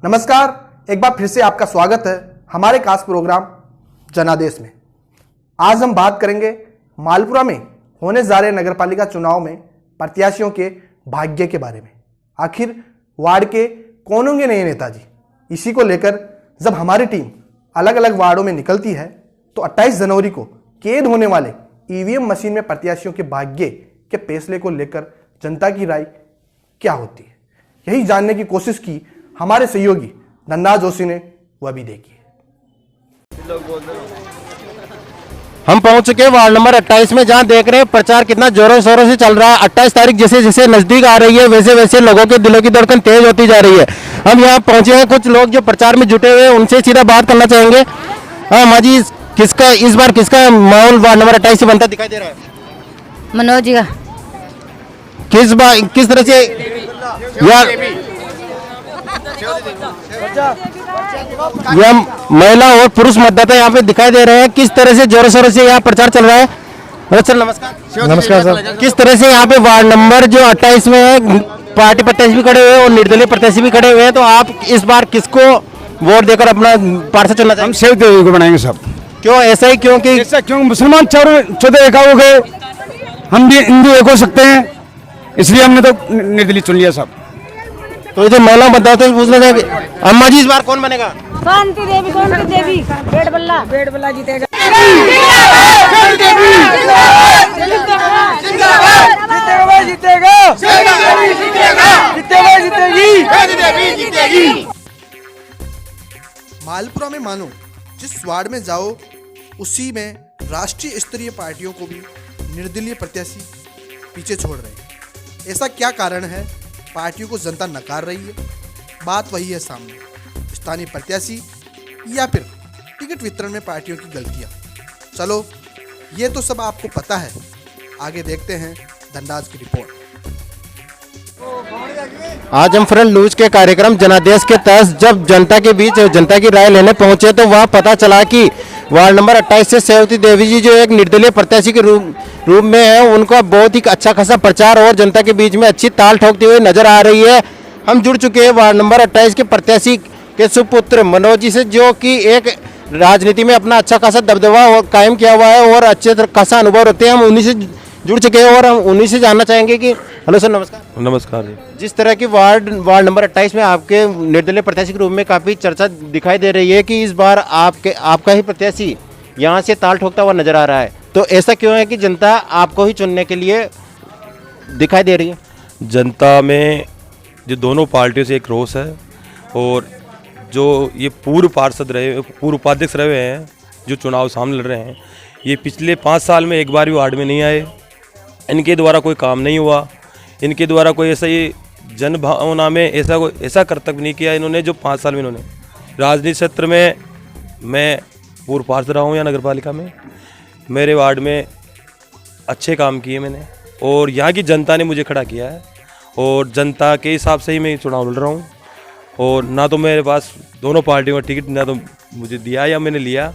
नमस्कार, एक बार फिर से आपका स्वागत है हमारे खास प्रोग्राम जनादेश में। आज हम बात करेंगे मालपुरा में होने जा रहे नगरपालिका चुनाव में प्रत्याशियों के भाग्य के बारे में। आखिर वार्ड के कौन होंगे नए नेताजी, इसी को लेकर जब हमारी टीम अलग अलग वार्डों में निकलती है तो 28 जनवरी को कैद होने वाले ईवीएम मशीन में प्रत्याशियों के भाग्य के फैसले को लेकर जनता की राय क्या होती है, यही जानने की कोशिश की हमारे सहयोगी धनराज जोशी ने। वह भी देखिए। हम पहुंच चुके वार्ड नंबर 28 में, जहां देख रहे हैं प्रचार कितना जोरों शोरों से चल रहा है। 28 तारीख जैसे जैसे नजदीक आ रही है वैसे वैसे लोगों के दिलों की धड़कन तेज होती जा रही है। हम यहां पहुंचे हैं, कुछ लोग जो प्रचार में जुटे हुए हैं उनसे सीधा बात करना चाहेंगे। हाँ माँ जी, इस बार किसका माहौल वार्ड नंबर 28 से बनता दिखाई दे रहा है? मनोज जी का। किस तरह से यार यह महिला और पुरुष मतदाता यहाँ पे दिखाई दे रहे हैं, किस तरह से जोरों शोरों से यहाँ प्रचार चल रहा है। सर नमस्कार। नमस्कार सर। किस तरह से यहाँ पे वार्ड नंबर जो 28 में है, पार्टी प्रत्याशी भी खड़े हुए हैं और निर्दलीय प्रत्याशी भी खड़े हुए हैं, तो आप इस बार किसको वोट देकर अपना पार्षद चुनना चाहेंगे? हम शिव देवी को बनाएंगे सब। क्यों ऐसा ही? क्योंकि ऐसा क्यों? मुसलमान चौदह एक हो गए, हम भी हिंदू एक हो सकते हैं, इसलिए हमने तो निर्दलीय चुन लिया सब। तो ये जो महिला मतदाता से पूछना चाहेंगे, अम्मा जी इस बार कौन बनेगा? शांति देवी बेड बल्ला जीतेगा। मालपुरा में मानो जिस वार्ड में जाओ उसी में राष्ट्रीय स्तरीय पार्टियों को भी निर्दलीय प्रत्याशी पीछे छोड़ रहे हैं। ऐसा क्या कारण है? पार्टियों को जनता नकार रही है? बात वही है सामने, स्थानीय प्रत्याशी या फिर टिकट वितरण में पार्टियों की गलतियां। चलो ये तो सब आपको पता है, आगे देखते हैं धनराज की रिपोर्ट। आज हम फ्रंट लूज के कार्यक्रम जनादेश के तहत जब जनता के बीच जनता की राय लेने पहुंचे तो वहां पता चला कि वार्ड नंबर 28 से सेवती देवी जी जो एक निर्दलीय प्रत्याशी के रूप में है, उनका बहुत ही अच्छा खासा प्रचार और जनता के बीच में अच्छी ताल ठोकते हुए नजर आ रही है। हम जुड़ चुके हैं वार्ड नंबर 28 के प्रत्याशी के सुपुत्र मनोज जी से, जो कि एक राजनीति में अपना अच्छा खासा दबदबा कायम किया हुआ है और अच्छे खासा अनुभव रखते हैं। हम उन्हीं से जुड़ चुके हैं और हम उन्हीं से जानना चाहेंगे कि हेलो सर नमस्कार। नमस्कार जी। जिस तरह की वार्ड नंबर 28 में आपके निर्दलीय प्रत्याशी के रूप में काफ़ी चर्चा दिखाई दे रही है कि इस बार आपका ही प्रत्याशी यहाँ से ताल ठोकता हुआ नजर आ रहा है, तो ऐसा क्यों है कि जनता आपको ही चुनने के लिए दिखाई दे रही है? जनता में जो दोनों पार्टियों से एक रोष है, और जो ये पूर्व पार्षद रहे, पूर्व उपाध्यक्ष रहे हैं जो चुनाव सामने लड़ रहे हैं, ये पिछले 5 साल में एक बार भी वार्ड में नहीं आए। इनके द्वारा कोई काम नहीं हुआ, इनके द्वारा कोई ऐसा ही जन भावना में ऐसा कर्तव्य नहीं किया इन्होंने जो 5 साल में इन्होंने राजनीति क्षेत्र में। मैं पूर्व पार्षद रहा हूँ या नगर पालिका में, मेरे वार्ड में अच्छे काम किए मैंने और यहाँ की जनता ने मुझे खड़ा किया है, और जनता के हिसाब से ही मैं चुनाव लड़ रहा हूँ। और ना तो मेरे पास दोनों पार्टियों का टिकट ना तो मुझे दिया या मैंने लिया,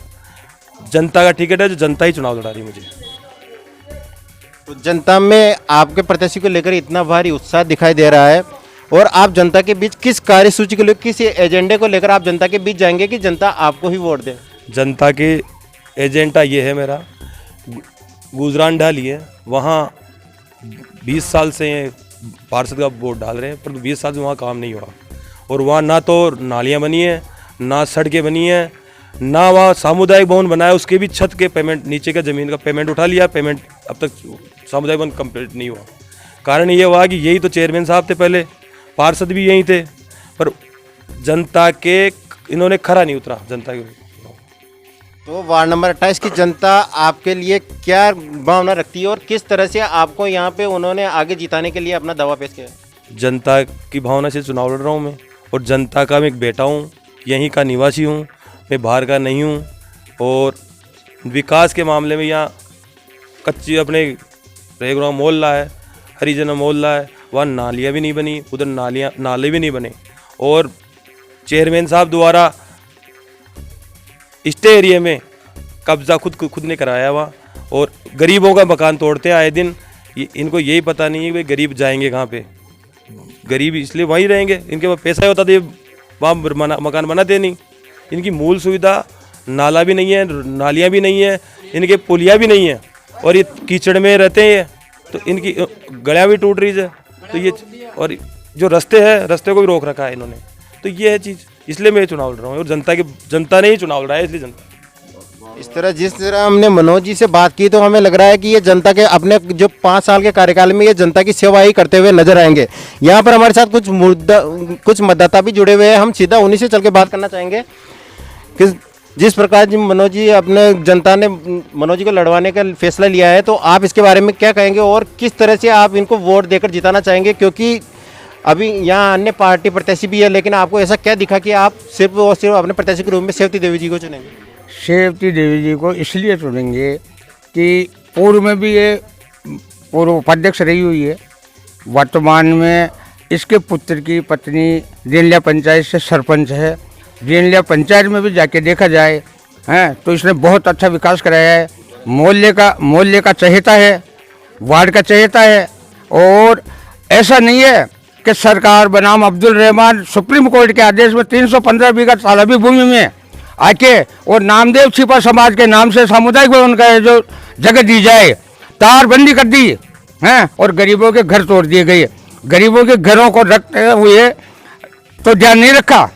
जनता का टिकट है जो जनता ही चुनाव लड़ा रही है मुझे। तो जनता में आपके प्रत्याशी को लेकर इतना भारी उत्साह दिखाई दे रहा है, और आप जनता के बीच किस कार्यसूची को लेकर, किस एजेंडे को लेकर आप जनता के बीच जाएंगे कि जनता आपको ही वोट दे? जनता के एजेंडा ये है मेरा, गुजरान ढाली है, वहाँ 20 साल से पार्षद का वोट डाल रहे हैं, पर 20 साल से वहाँ काम नहीं हुआ, और वहाँ ना तो नालियाँ बनी हैं, ना सड़कें बनी हैं, ना वहाँ सामुदायिक भवन बनाया, उसके भी छत के पेमेंट, नीचे का ज़मीन का पेमेंट उठा लिया, पेमेंट अब तक सामुदायिक भवन कंप्लीट नहीं हुआ। कारण ये हुआ कि यही तो चेयरमैन साहब थे पहले, पार्षद भी यही थे, पर जनता के इन्होंने खरा नहीं उतरा जनता के। तो वार्ड नंबर 28 की जनता आपके लिए क्या भावना रखती है और किस तरह से आपको यहाँ पे उन्होंने आगे जिताने के लिए अपना दावा पेश किया? जनता की भावना से चुनाव लड़ रहा हूँ मैं, और जनता का मैं एक बेटा हूँ, यहीं का निवासी हूँ, मैं बाहर का नहीं हूँ। और विकास के मामले में यहाँ कच्ची अपने प्लेग्राउंड मोहल्ला है, हरिजन मोहल्ला है, वहाँ नालियाँ भी नहीं बनी, उधर नाले भी नहीं बने, और चेयरमैन साहब द्वारा इस एरिया में कब्जा खुद ने कराया हुआ, और गरीबों का मकान तोड़ते हैं आए दिन। इनको यही पता नहीं है कि गरीब जाएंगे कहाँ पे, गरीब इसलिए वहीं रहेंगे, इनके पास पैसा होता तो ये वहाँ मकान बनाते नहीं। इनकी मूल सुविधा नाला भी नहीं है, नालियाँ भी नहीं है, इनके पुलिया भी नहीं है, और ये कीचड़ में रहते हैं, तो इनकी गलियाँ भी टूट रही है। तो ये और जो रास्ते हैं, रास्ते को भी रोक रखा है इन्होंने। तो ये है चीज़, इसलिए मैं चुनाव लड़ रहा हूँ, और जनता ने ही चुनाव लड़ा है, इसलिए जनता। इस तरह जिस तरह हमने मनोज जी से बात की तो हमें लग रहा है कि ये जनता के अपने जो 5 साल के कार्यकाल में ये जनता की सेवा ही करते हुए नजर आएंगे। यहाँ पर हमारे साथ कुछ मतदाता भी जुड़े हुए हैं, हम सीधा उन्हीं से चल के बात करना चाहेंगे कि जिस प्रकार जी मनोज जी अपने जनता ने मनोज जी को लड़वाने का फैसला लिया है, तो आप इसके बारे में क्या कहेंगे और किस तरह से आप इनको वोट देकर जिताना चाहेंगे? क्योंकि अभी यहाँ अन्य पार्टी प्रत्याशी भी है, लेकिन आपको ऐसा क्या दिखा कि आप सिर्फ और सिर्फ अपने प्रत्याशी के रूप में सेवती देवी जी को चुनेंगे? सेवती देवी जी को इसलिए चुनेंगे कि पूर्व में भी ये पूर्व उपाध्यक्ष रही हुई है, वर्तमान में इसके पुत्र की पत्नी रेनलिया पंचायत से सरपंच है। रेनलिया पंचायत में भी जाके देखा जाए हैं तो इसने बहुत अच्छा विकास कराया है। मोहल्ले का चहेता है, वार्ड का चहेता है। और ऐसा नहीं है कि सरकार बनाम अब्दुल रहमान सुप्रीम कोर्ट के आदेश में 315 बीघा तालाबी भूमि में आके और नामदेव छिपा समाज के नाम से सामुदायिक भवन का जो जगह दी जाए, तारबंदी कर दी हैं और गरीबों के घर तोड़ दिए गए। गरीबों के घरों को रखते हुए तो ध्यान नहीं रखा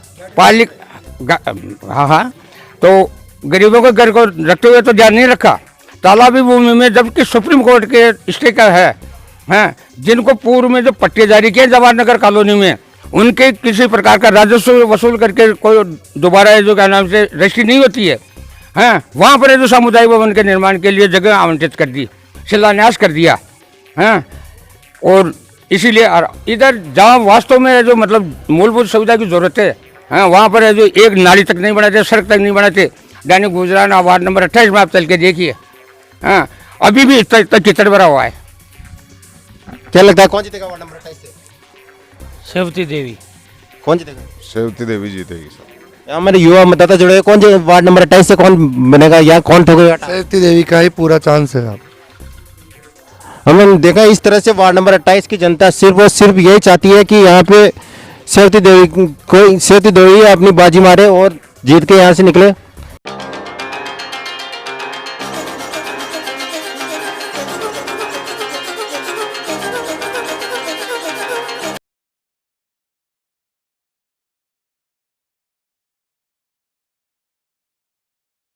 हाँ, तो गरीबों के घर को रखते हुए तो ध्यान नहीं रखा तालाबी भूमि में, जबकि सुप्रीम कोर्ट के स्टेकर हैं जिनको पूर्व में जो पट्टे जारी किए जवाहर नगर कॉलोनी में, उनके किसी प्रकार का राजस्व वसूल करके कोई दोबारा जो क्या नाम से रजिस्ट्री नहीं होती है हैं, वहाँ पर जो सामुदायिक भवन के निर्माण के लिए जगह आवंटित कर दी, शिलान्यास कर दिया हैं। और इसीलिए इधर जहाँ वास्तव में जो मतलब मूलभूत सुविधा की जरूरत है वहाँ पर जो एक नाली तक नहीं बनाते, सड़क तक नहीं बनाते। दैनिक गुजराना वार्ड नंबर 28 में आप चल के देखिए अभी भी इतना कीचड़ भरा हुआ है। क्या लगता है कौन जीतेगा वार्ड नंबर 28 से? सेवती देवी। कौन जीतेगा? सेवती देवी जीतेगी सर। यहाँ हमारे युवा मतदाता जुड़े हैं, कौन वार्ड नंबर 28 से कौन बनेगा या कौन ठोकेगा? सेवती देवी का ही पूरा चांस है। आप हमने देखा इस तरह से वार्ड नंबर 28 की जनता सिर्फ और सिर्फ यही चाहती है कि यहाँ पे सेवती देवी अपनी बाजी मारे और जीत के यहाँ से निकले।